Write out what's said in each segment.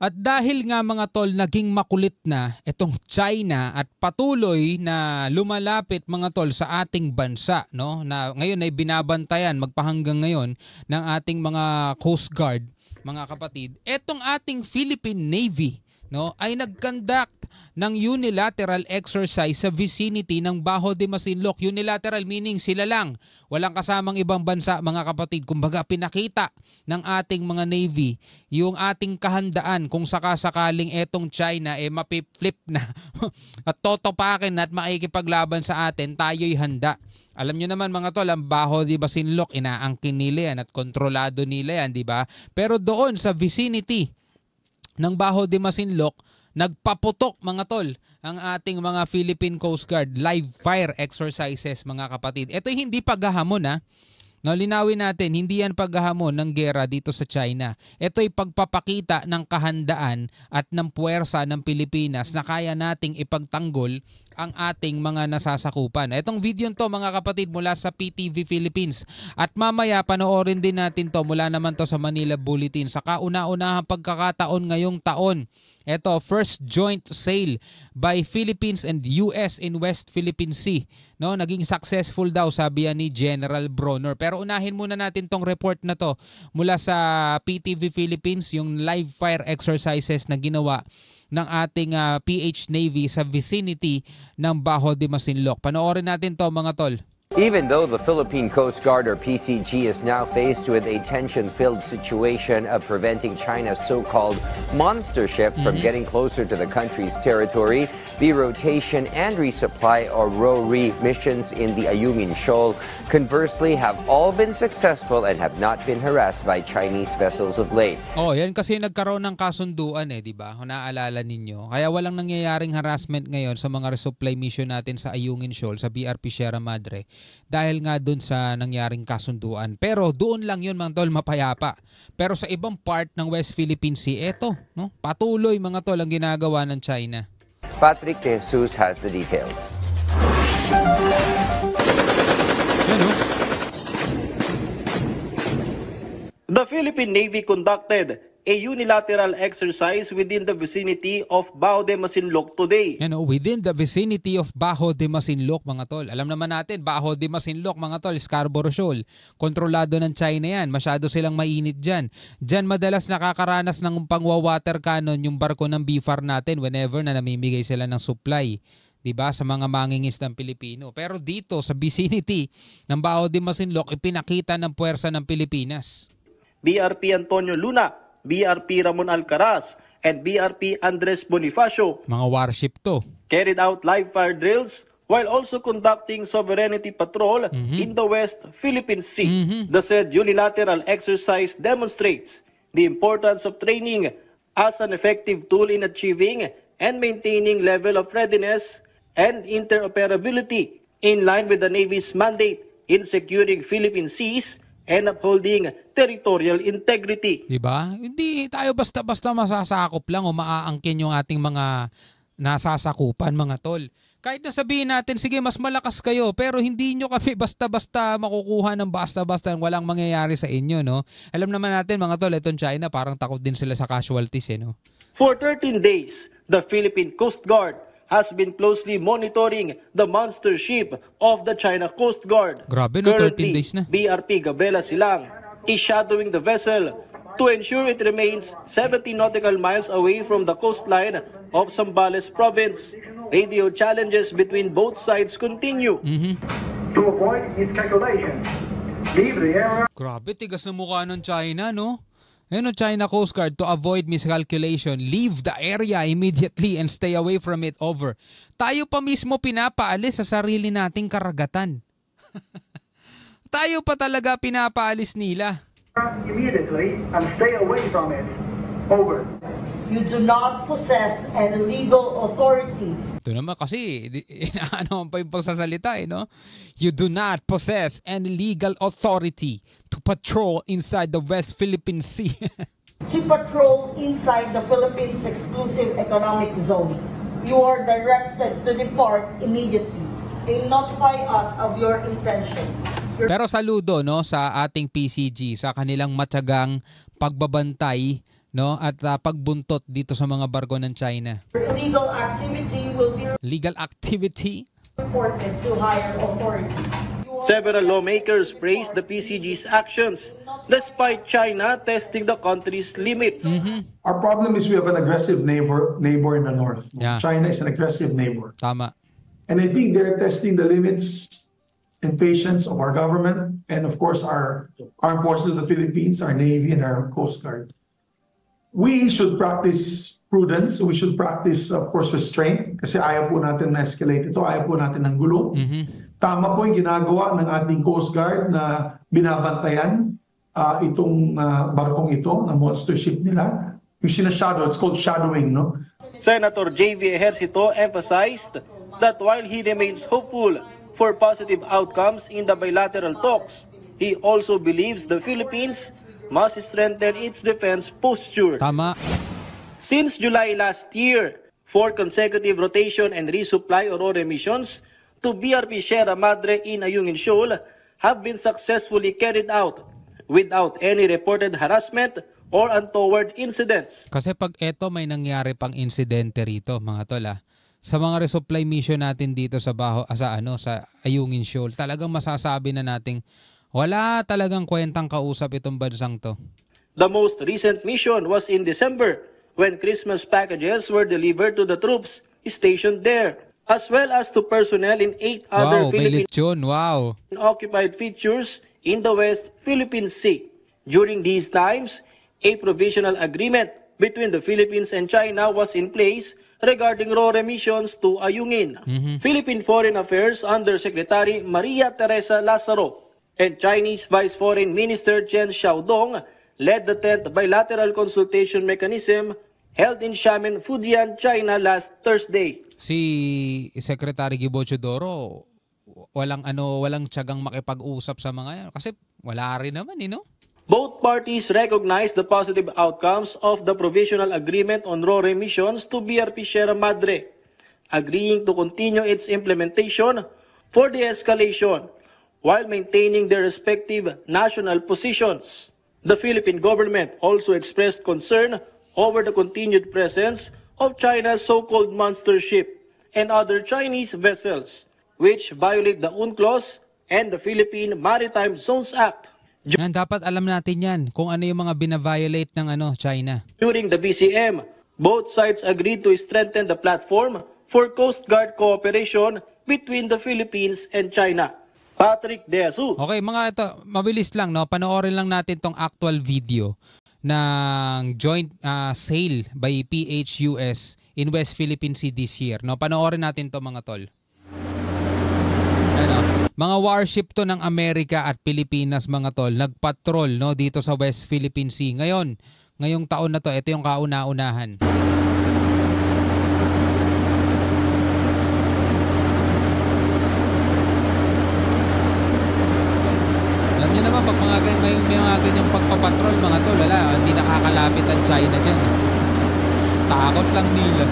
At dahil nga mga tol naging makulit na itong China at patuloy na lumalapit mga tol sa ating bansa, no, na ngayon ay binabantayan magpahanggang ngayon ng ating mga Coast Guard, mga kapatid, etong ating Philippine Navy, no, ay nag-conduct ng unilateral exercise sa vicinity ng Bajo de Masinloc. Unilateral meaning sila lang, walang kasamang ibang bansa mga kapatid. Kumbaga pinakita ng ating mga Navy yung ating kahandaan kung sakasakaling etong China mapiflip na at totopakin at makikipaglaban sa atin, tayo'y handa. Alam nyo naman mga tol, ang Bajo de Masinloc, inaangkin nila yan at kontrolado nila yan, di ba? Pero doon sa vicinity ng Bajo de Masinloc, nagpaputok mga tol ang ating mga Philippine Coast Guard live fire exercises mga kapatid. Ito hindi paghahamon ha. No, linawin natin, hindi yan paghahamon ng gera dito sa China. Ito'y pagpapakita ng kahandaan at ng puwersa ng Pilipinas na kaya nating ipagtanggol ang ating mga nasasakupan. Itong video to mga kapatid mula sa PTV Philippines. At mamaya panoorin din natin to mula naman to sa Manila Bulletin. Sa kauna-unahang pagkakataon ngayong taon. Ito, first joint sail by Philippines and US in West Philippine Sea. No, naging successful daw sabi yan ni General Bronner. Pero unahin muna natin tong report na to mula sa PTV Philippines, yung live fire exercises na ginawa ng ating PH Navy sa vicinity ng Bajo de Masinloc. Panoorin natin to mga tol. Even though the Philippine Coast Guard, or PCG, is now faced with a tension-filled situation of preventing China's so-called monster ship from getting closer to the country's territory, the rotation and resupply, or RORE, missions in the Ayungin Shoal, conversely, have all been successful and have not been harassed by Chinese vessels of late. Oh, yan kasi nagkaroon ng kasunduan di ba? Kung naaalala ninyo. Kaya walang nangyayaring harassment ngayon sa mga resupply mission natin sa Ayungin Shoal, sa BRP Sierra Madre. Dahil nga doon sa nangyaring kasunduan. Pero doon lang yun mga tol, mapayapa. Pero sa ibang part ng West Philippine Sea, eto, no? Patuloy mga tol ang ginagawa ng China. Patrick De Jesus has the details. Yan, no? The Philippine Navy conducted a unilateral exercise within the vicinity of Bajo de Masinloc today. Within the vicinity of Bajo de Masinloc mga tol. Alam naman natin, Bajo de Masinloc mga tol, Scarborough Shoal. Kontrolado ng China yan. Masyado silang mainit dyan. Dyan madalas nakakaranas ng pangwa-water cannon yung barko ng BFAR natin whenever na namimigay sila ng supply. Diba, sa mga mangingisdang Pilipino. Pero dito sa vicinity ng Bajo de Masinloc, ipinakita ng puwersa ng Pilipinas. BRP Antonio Luna, BRP Ramon Alcaraz, and BRP Andres Bonifacio Mga warship to. carried out live fire drills while also conducting sovereignty patrol in the West Philippine Sea. The said unilateral exercise demonstrates the importance of training as an effective tool in achieving and maintaining level of readiness and interoperability in line with the Navy's mandate in securing Philippine seas and upholding territorial integrity. Diba? Hindi tayo basta-basta masasakop lang o maaangkin yung ating mga nasasakupan mga tol. Kahit na sabihin natin, sige mas malakas kayo, pero hindi nyo kami basta-basta makukuha ng basta-basta, walang mangyayari sa inyo, no? Alam naman natin mga tol, itong China parang takot din sila sa casualties, no? For 13 days, the Philippine Coast Guard has been closely monitoring the monster ship of the China Coast Guard. Grabe, no? 13 Currently, days na. BRP Gabela Silang is shadowing the vessel to ensure it remains 70 nautical miles away from the coastline of Zambales province. Radio challenges between both sides continue. To avoid miscalculation, leave the area. Grabe, tigas na mukha ng China, no? China Coast Guard, to avoid miscalculation, leave the area immediately and stay away from it. Over. Tayo pa mismo pinapaalis sa sarili nating karagatan. Tayo pa talaga pinapaalis nila. Immediately and stay away from it. Over. You do not possess any legal authority. Ito naman kasi, ano pa yung pagsasalita, no? You do not possess any legal authority to patrol inside the West Philippine Sea. To patrol inside the Philippines Exclusive Economic Zone. You are directed to depart immediately and notify us of your intentions. Pero saludo, no, sa ating PCG, sa kanilang matyagang pagbabantay, no, at pagbuntot dito sa mga barko ng China. Illegal activity will be Legal activity. reported to higher authorities. Several lawmakers praised the PCG's actions despite China testing the country's limits. Our problem is we have an aggressive neighbor in the north. Yeah. China is an aggressive neighbor. Tama. And I think they're testing the limits and patience of our government and of course our armed forces of the Philippines, our Navy and our Coast Guard. We should practice prudence. We should practice, of course, restraint kasi ayaw po natin na-escalate ito. Ayaw po natin ng gulo. Tama po yung ginagawa ng ating Coast Guard na binabantayan itong barkong ito, na monster ship nila. Yung sinashadow, it's called shadowing, no? Senator J.V. Ejercito emphasized that while he remains hopeful for positive outcomes in the bilateral talks, he also believes the Philippines must strengthen its defense posture. Tama. Since July last year, 4 consecutive rotation and resupply Aurora missions to BRP Sierra Madre in Ayungin Shoal have been successfully carried out without any reported harassment or untoward incidents. Kasi pag eto may nangyari pang insidente rito, mga tol, sa mga resupply mission natin dito sa sa Ayungin Shoal, talagang masasabi na nating wala talagang kwentang kausap itong bansang to. The most recent mission was in December when Christmas packages were delivered to the troops stationed there, as well as to personnel in 8 other Wow, may Philippine lechon. Wow. occupied features in the West Philippine Sea. During these times, a provisional agreement between the Philippines and China was in place regarding RORE missions to Ayungin. Philippine Foreign Affairs Undersecretary Maria Teresa Lazaro and Chinese Vice Foreign Minister Chen Xiaodong led the 10th bilateral consultation mechanism held in Xiamen, Fujian, China last Thursday. Si Secretary Gibo Chodoro, walang tiyagang makipag-usap sa mga yan kasi wala rin naman, no? Both parties recognized the positive outcomes of the provisional agreement on RORE missions to BRP Sierra Madre, agreeing to continue its implementation for de-escalation while maintaining their respective national positions. The Philippine government also expressed concern over the continued presence of China's so-called monster ship and other Chinese vessels, which violate the UNCLOS and the Philippine Maritime Zones Act. Yan, dapat alam natin yan kung ano yung mga bina-violate ng China. During the BCM, both sides agreed to strengthen the platform for Coast Guard cooperation between the Philippines and China. Patrick De Jesus. Okay, mga ito, mabilis lang, no? Panoorin lang natin tong actual video ng joint sail by PHUS in West Philippine Sea this year. No? Panoorin natin to, mga tol. Mga warship to ng Amerika at Pilipinas, mga tol, nagpatrol, no, dito sa West Philippine Sea. Ngayong taon na to, ito yung kauna-unahan. Alam niyo naman, pag may mga ganyang pagpapatrol, mga tol, wala, hindi nakakalapit ang China dyan. Takot lang nila.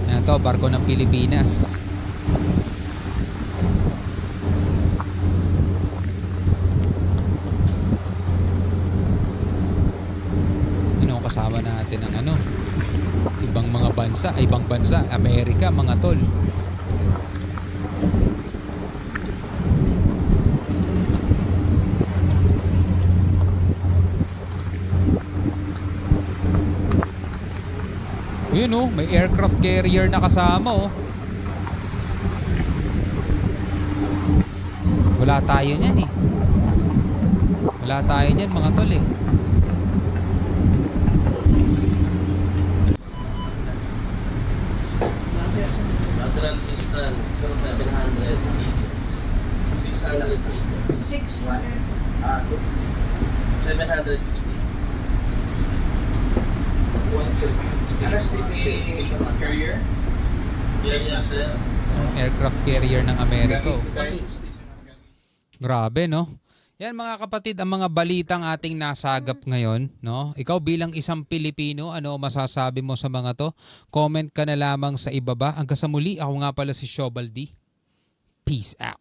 Yan to, barko ng Pilipinas. Kasama natin ang ibang bansa, Amerika, mga tol. Yun, may aircraft carrier na kasama, Wala tayo niyan, Wala tayo niyan, mga tol, Lateral distance 700 meters. 600 meters. 760. Carrier? Yes, sir. Aircraft carrier ng Amerika. Grabe, no? Yan, mga kapatid, ang mga balitang ating nasagap ngayon, no? Ikaw bilang isang Pilipino, ano masasabi mo sa mga to? Comment ka na lamang sa ibaba. Hanggang sa muli, ako nga pala si Shobaldi. Peace out.